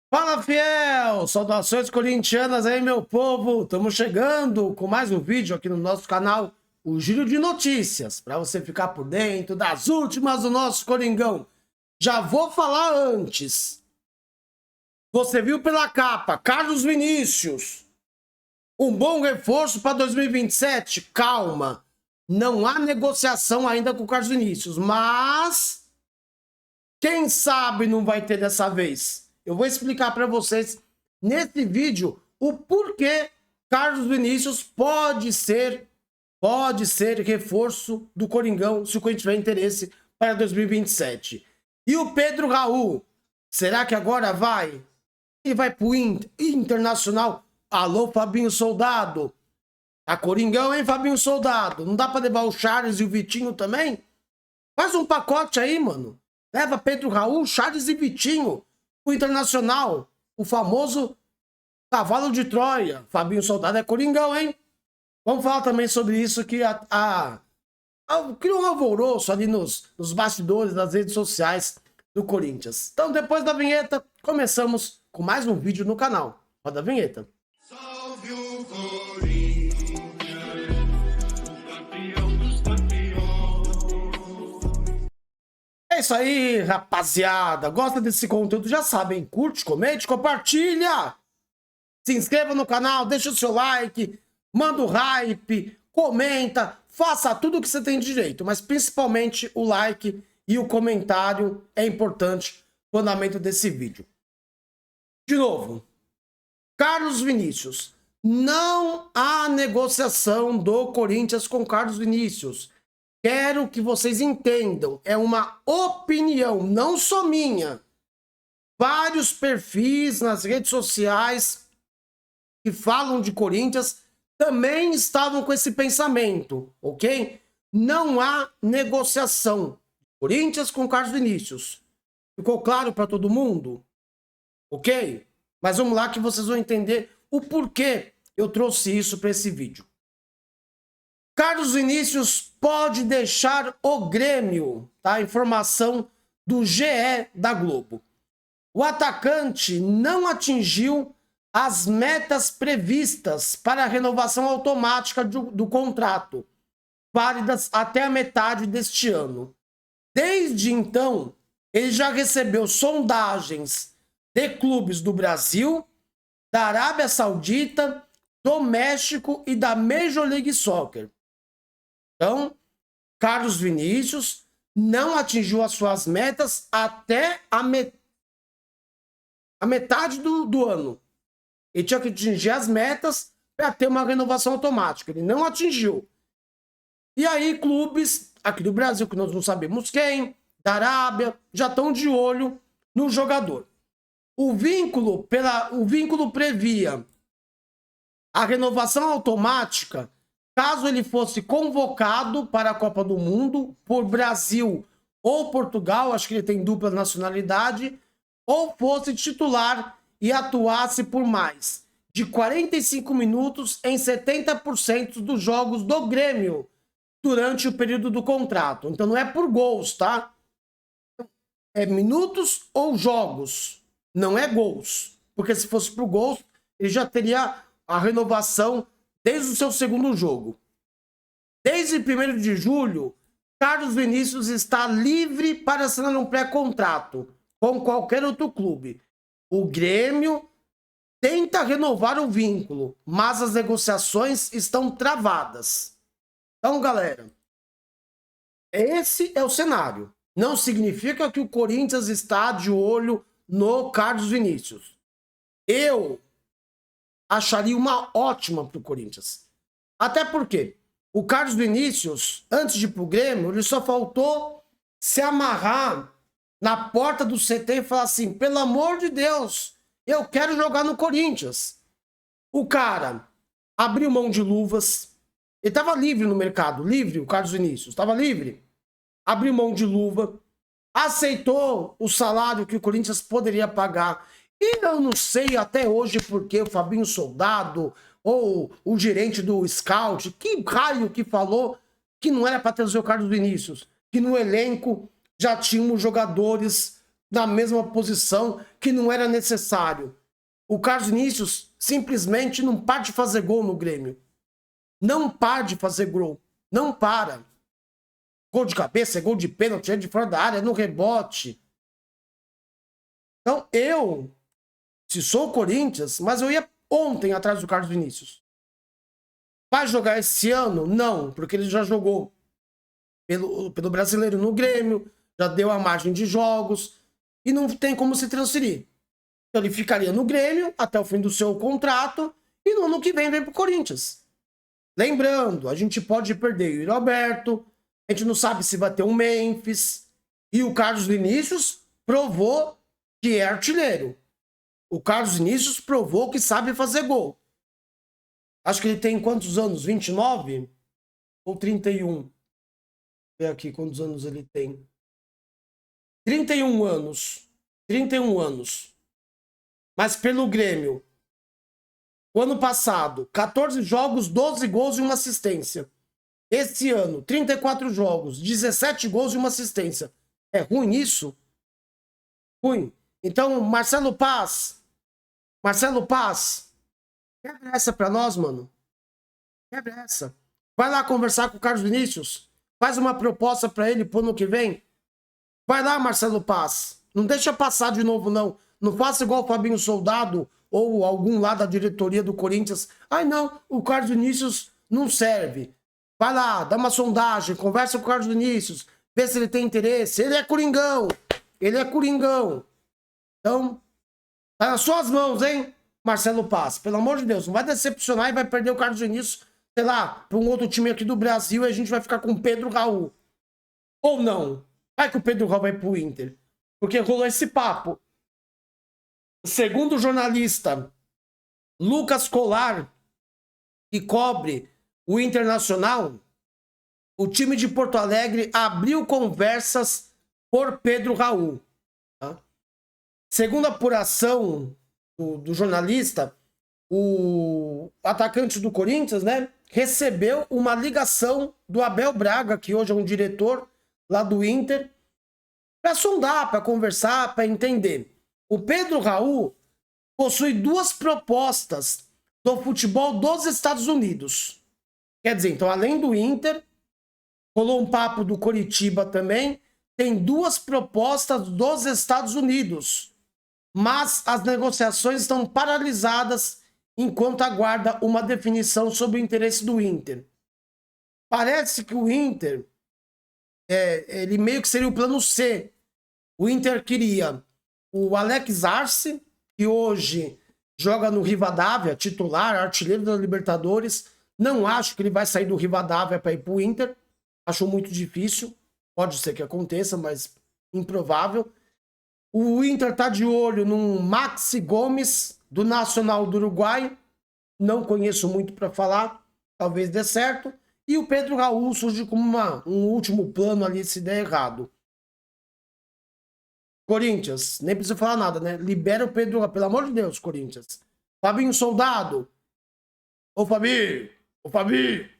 Fala, fiel! Saudações corintianas aí, meu povo! Estamos chegando com mais um vídeo aqui no nosso canal, o Giro de Notícias, para você ficar por dentro das últimas do nosso Coringão. Já vou falar antes. Você viu pela capa, Carlos Vinícius, um bom reforço para 2027? Calma, não há negociação ainda com o Carlos Vinícius, mas quem sabe não vai ter dessa vez. Eu vou explicar para vocês nesse vídeo o porquê Carlos Vinícius pode ser reforço do Coringão se o Corinthians tiver interesse para 2027. E o Pedro Raul, será que agora vai? Ele vai pro Internacional? Alô, Fabinho Soldado. A Coringão, hein, Fabinho Soldado? Não dá para levar o Charles e o Vitinho também? Faz um pacote aí, mano. Leva Pedro Raul, Charles e Vitinho, o Internacional, o famoso cavalo de Troia. Fabinho Soldado é Coringão, hein? Vamos falar também sobre isso que criou um alvoroço ali nos bastidores das redes sociais do Corinthians. Então, depois da vinheta, começamos com mais um vídeo no canal. Roda a vinheta. Salve o Corinthians, o campeão dos campeões. É isso aí, rapaziada. Gosta desse conteúdo? Já sabem, curte, comente, compartilha. Se inscreva no canal, deixa o seu like, manda o hype, comenta, faça tudo o que você tem direito, mas principalmente o like e o comentário é importante no andamento desse vídeo. De novo, Carlos Vinícius. Não há negociação do Corinthians com Carlos Vinícius. Quero que vocês entendam, é uma opinião, não só minha. Vários perfis nas redes sociais que falam de Corinthians também estavam com esse pensamento, ok? Não há negociação. Corinthians com Carlos Vinícius. Ficou claro para todo mundo? Ok? Mas vamos lá que vocês vão entender o porquê eu trouxe isso para esse vídeo. Carlos Vinícius pode deixar o Grêmio, tá? Informação do GE da Globo. O atacante não atingiu as metas previstas para a renovação automática do contrato, válidas até a metade deste ano. Desde então, ele já recebeu sondagens de clubes do Brasil, da Arábia Saudita, do México e da Major League Soccer. Então, Carlos Vinícius não atingiu as suas metas até a metade do ano. Ele tinha que atingir as metas para ter uma renovação automática. Ele não atingiu. E aí, clubes aqui do Brasil, que nós não sabemos quem, da Arábia, já estão de olho no jogador. O vínculo previa a renovação automática caso ele fosse convocado para a Copa do Mundo por Brasil ou Portugal, acho que ele tem dupla nacionalidade, ou fosse titular e atuasse por mais de 45 minutos em 70% dos jogos do Grêmio durante o período do contrato. Então não é por gols, tá? É minutos ou jogos, não é gols. Porque se fosse por gols, ele já teria a renovação desde o seu segundo jogo. Desde 1º de julho, Carlos Vinícius está livre para assinar um pré-contrato com qualquer outro clube. O Grêmio tenta renovar o vínculo, mas as negociações estão travadas. Então, galera, esse é o cenário. Não significa que o Corinthians está de olho no Carlos Vinícius. Eu acharia uma ótima para o Corinthians. Até porque o Carlos Vinícius, antes de ir para o Grêmio, ele só faltou se amarrar na porta do CT e falar assim, pelo amor de Deus, eu quero jogar no Corinthians. O cara abriu mão de luvas. Ele estava livre no mercado, livre, o Carlos Vinícius, estava livre. Abriu mão de luva, aceitou o salário que o Corinthians poderia pagar. E eu não sei até hoje porque o Fabinho Soldado ou o gerente do Scout, que raio que falou que não era para trazer o Carlos Vinícius, que no elenco já tínhamos jogadores na mesma posição que não era necessário. O Carlos Vinícius simplesmente não para de fazer gol no Grêmio. Não para de fazer gol. Não para. Gol de cabeça, gol de pênalti, é de fora da área, no rebote. Então, se sou o Corinthians, mas eu ia ontem atrás do Carlos Vinícius. Vai jogar esse ano? Não, porque ele já jogou pelo Brasileiro no Grêmio, já deu a margem de jogos e não tem como se transferir. Então ele ficaria no Grêmio até o fim do seu contrato e no ano que vem pro Corinthians. Lembrando, a gente pode perder o Yuri Alberto, a gente não sabe se vai ter um Memphis, e o Carlos Vinícius provou que é artilheiro. O Carlos Vinícius provou que sabe fazer gol. Acho que ele tem quantos anos? 29? Ou 31? Vou ver aqui quantos anos ele tem. 31 anos. 31 anos. Mas pelo Grêmio, o ano passado, 14 jogos, 12 gols e uma assistência. Esse ano, 34 jogos, 17 gols e uma assistência. É ruim isso? Ruim. Então, Marcelo Paz, quebra essa pra nós, mano. Quebra essa. Vai lá conversar com o Carlos Vinícius. Faz uma proposta pra ele pro ano que vem. Vai lá, Marcelo Paz. Não deixa passar de novo, não. Não faça igual o Fabinho Soldado ou algum lá da diretoria do Corinthians. Ai, não, o Carlos Vinícius não serve. Vai lá, dá uma sondagem, conversa com o Carlos Vinícius, vê se ele tem interesse. Ele é coringão. Ele é coringão. Então, tá nas suas mãos, hein, Marcelo Paz. Pelo amor de Deus, não vai decepcionar e vai perder o Carlos Vinícius, sei lá, pra um outro time aqui do Brasil e a gente vai ficar com o Pedro Raul. Ou não. Vai que o Pedro Raul vai pro Inter. Porque rolou esse papo. Segundo o jornalista Lucas Colar, que cobre o Internacional, o time de Porto Alegre abriu conversas por Pedro Raul. Tá? Segundo a apuração do jornalista, o atacante do Corinthians, né, recebeu uma ligação do Abel Braga, que hoje é um diretor lá do Inter, para sondar, para conversar, para entender. O Pedro Raul possui 2 propostas do futebol dos Estados Unidos. Quer dizer, então, além do Inter, rolou um papo do Coritiba também, tem 2 propostas dos Estados Unidos. Mas as negociações estão paralisadas enquanto aguarda uma definição sobre o interesse do Inter. Parece que o Inter, ele meio que seria o plano C. O Inter queria o Alex Arce, que hoje joga no Rivadavia, titular, artilheiro da Libertadores. Não acho que ele vai sair do Rivadavia para ir pro Inter. Acho muito difícil. Pode ser que aconteça, mas improvável. O Inter tá de olho num Maxi Gomes, do Nacional do Uruguai. Não conheço muito para falar. Talvez dê certo. E o Pedro Raul surge como um último plano ali, se der errado. Corinthians, nem precisa falar nada, né? Libera o Pedro Raul, pelo amor de Deus, Corinthians. Fabinho Soldado. Ô, Fabi! Ô, Fabi!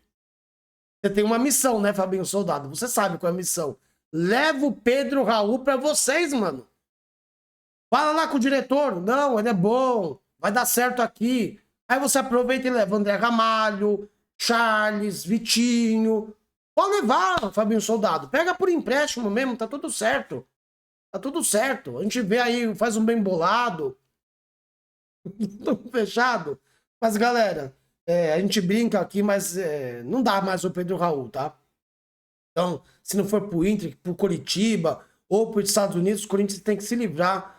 Você tem uma missão, né, Fabinho Soldado? Você sabe qual é a missão. Leva o Pedro Raul pra vocês, mano. Fala lá com o diretor. Não, ele é bom. Vai dar certo aqui. Aí você aproveita e leva André Ramalho, Charles, Vitinho. Pode levar, Fabinho Soldado. Pega por empréstimo mesmo, tá tudo certo. Tá tudo certo. A gente vê aí, faz um bem bolado. Tudo fechado. Mas, galera, a gente brinca aqui, mas não dá mais o Pedro Raul, tá? Então, se não for pro Inter, pro Coritiba ou pros Estados Unidos, o Corinthians tem que se livrar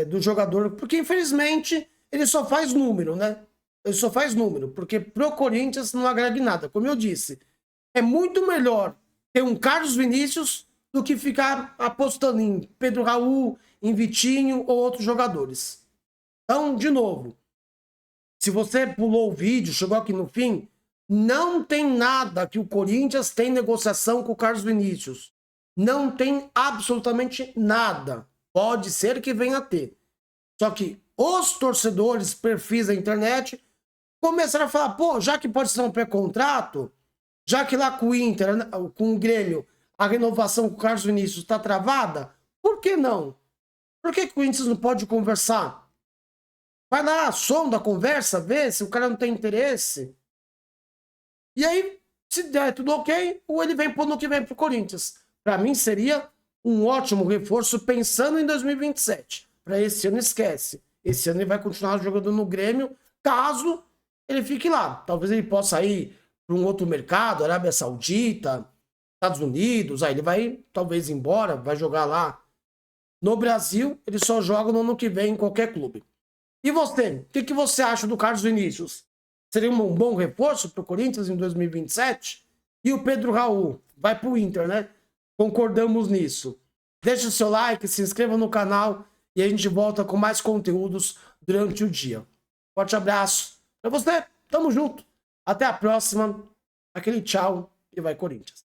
do jogador, porque infelizmente ele só faz número, né? Ele só faz número, porque pro Corinthians não agrega em nada. Como eu disse, é muito melhor ter um Carlos Vinícius do que ficar apostando em Pedro Raul, em Vitinho ou outros jogadores. Então, de novo, se você pulou o vídeo, chegou aqui no fim, não tem nada que o Corinthians tem negociação com o Carlos Vinícius. Não tem absolutamente nada. Pode ser que venha a ter. Só que os torcedores, perfis da internet, começaram a falar, pô, já que pode ser um pré-contrato, já que lá com o Inter, com o Grêmio, a renovação com o Carlos Vinícius está travada, por que não? Por que o Corinthians não pode conversar? Vai lá, sonda, conversa, vê se o cara não tem interesse. E aí, se der tudo ok, ou ele vem pro ano que vem pro Corinthians. Para mim seria um ótimo reforço pensando em 2027. Para esse ano esquece. Esse ano ele vai continuar jogando no Grêmio, caso ele fique lá. Talvez ele possa ir para um outro mercado, Arábia Saudita, Estados Unidos, aí ele vai talvez ir embora, vai jogar lá. No Brasil, ele só joga no ano que vem em qualquer clube. E você? O que você acha do Carlos Vinícius? Seria um bom reforço para o Corinthians em 2027? E o Pedro Raul? Vai para o Inter, né? Concordamos nisso. Deixe o seu like, se inscreva no canal e a gente volta com mais conteúdos durante o dia. Forte abraço para você. Tamo junto. Até a próxima. Aquele tchau e vai Corinthians.